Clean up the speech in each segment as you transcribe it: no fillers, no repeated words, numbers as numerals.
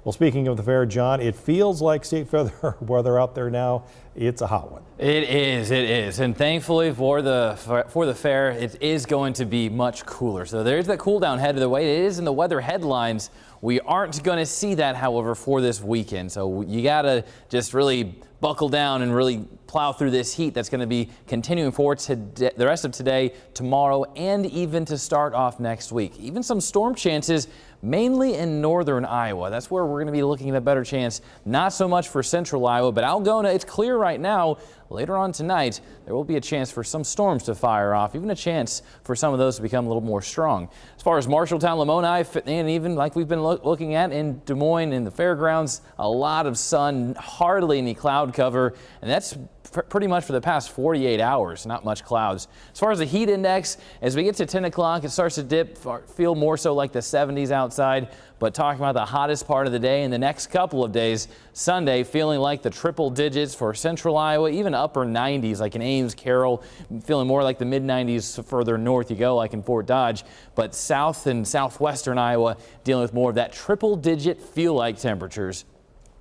Well, speaking of the fair, John, it feels like state fair weather out there now. It's a hot one. It is. And thankfully for the fair, it is going to be much cooler. So there's that cool down head of the way. It is in the weather headlines. We aren't going to see that, however, for this weekend. So you got to just really buckle down and really plow through this heat that's going to be continuing for today, the rest of today, tomorrow, and even to start off next week. Even some storm chances, mainly in northern Iowa. That's where we're going to be looking at a better chance. Not so much for central Iowa, but Algona, it's clear right now. Later on tonight, there will be a chance for some storms to fire off, even a chance for some of those to become a little more strong. As far as Marshalltown, Lamoni, and even like we've been looking at in Des Moines in the fairgrounds, a lot of sun, hardly any cloud cover, and that's pretty much for the past 48 hours, not much clouds. As far as the heat index, as we get to 10 o'clock, it starts to dip, feel more so like the 70s outside. But talking about the hottest part of the day in the next couple of days, Sunday feeling like the triple digits for central Iowa, even upper 90s like in Ames, Carroll, feeling more like the mid 90s further north you go like in Fort Dodge. But south and southwestern Iowa dealing with more of that triple digit feel like temperatures.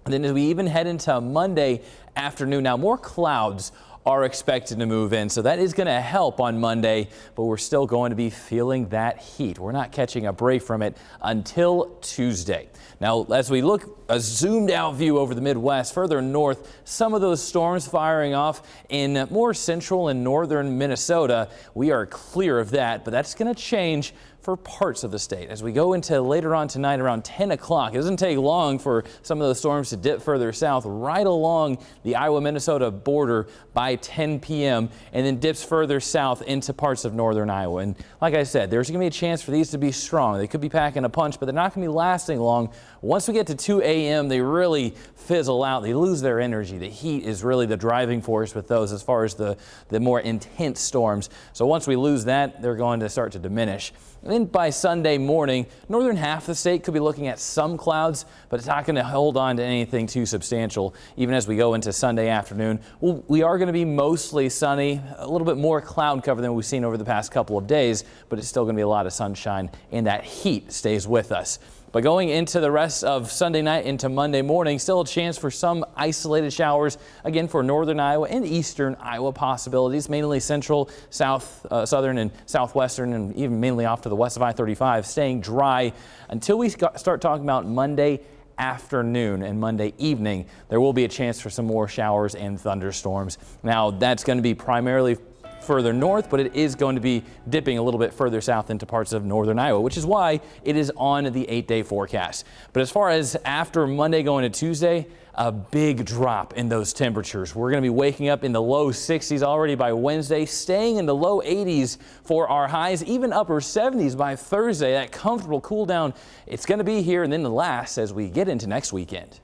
And then as we even head into Monday afternoon, now more clouds are expected to move in, so that is going to help on Monday, but we're still going to be feeling that heat. We're not catching a break from it until Tuesday. Now, as we look a zoomed out view over the Midwest, further north, some of those storms firing off in more central and northern Minnesota. We are clear of that, but that's going to change for parts of the state. As we go into later on tonight around 10 o'clock, it doesn't take long for some of those storms to dip further south right along the Iowa-Minnesota border by 10 p.m. and then dips further south into parts of northern Iowa. And like I said, there's going to be a chance for these to be strong. They could be packing a punch, but they're not going to be lasting long. Once we get to 2 a.m., they really fizzle out. They lose their energy. The heat is really the driving force with those as far as the more intense storms. So once we lose that, they're going to start to diminish. And then by Sunday morning, northern half of the state could be looking at some clouds, but it's not going to hold on to anything too substantial. Even as we go into Sunday afternoon, we are going to be mostly sunny, a little bit more cloud cover than we've seen over the past couple of days, but it's still going to be a lot of sunshine, and that heat stays with us. But going into the rest of Sunday night into Monday morning, still a chance for some isolated showers, again for northern Iowa and eastern Iowa possibilities, mainly central, southern and southwestern, and even mainly off to the west of I-35, staying dry until we start talking about Monday afternoon and Monday evening. There will be a chance for some more showers and thunderstorms. Now, that's going to be primarily further north, but it is going to be dipping a little bit further south into parts of northern Iowa, which is why it is on the 8-day forecast. But as far as after Monday going to Tuesday, a big drop in those temperatures. We're going to be waking up in the low 60s already by Wednesday, staying in the low 80s for our highs, even upper 70s by Thursday. That comfortable cool down, it's going to be here and then last as we get into next weekend.